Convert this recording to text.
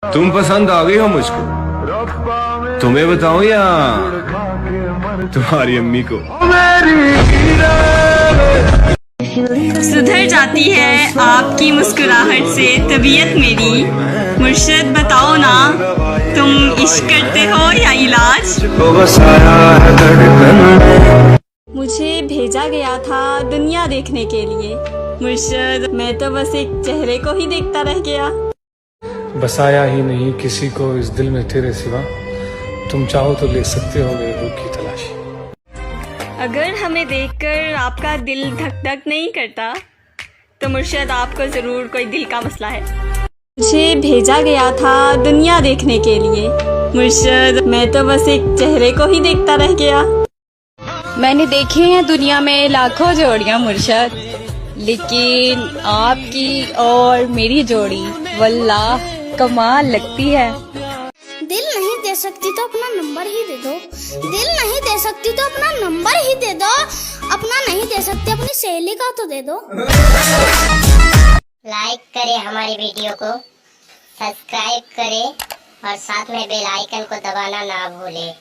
तुम पसंद आ गई हो मुझको, तुम्हें बताऊं या तुम्हारी अम्मी को। सुधर जाती है आपकी मुस्कुराहट से तबीयत मेरी। मुर्शिद बताओ ना, तुम इश्क करते हो या इलाज। मुझे भेजा गया था दुनिया देखने के लिए। मुर्शिद मैं तो बस एक चेहरे को ही देखता रह गया। बसाया ही नहीं किसी को इस दिल में तेरे सिवा, तुम चाहो तो ले सकते हो मेरे रूह की तलाशी। अगर हमें देखकर आपका दिल धक धक नहीं करता तो मुर्शिद आपको जरूर कोई दिल का मसला है। मुझे भेजा गया था दुनिया देखने के लिए। मुर्शिद मैं तो बस एक चेहरे को ही देखता रह गया। मैंने देखे हैं दुनिया में लाखों जोड़ियां मुर्शिद, लेकिन आपकी और मेरी जोड़ी वल्लाह कमाल लगती है। दिल नहीं दे सकती तो अपना नंबर ही दे दो। दिल नहीं दे सकती तो अपना नंबर ही दे दो। अपना नहीं दे सकती अपनी सहेली का तो दे दो। लाइक करें हमारी वीडियो को, सब्सक्राइब करें और साथ में बेल आइकन को दबाना ना भूलें।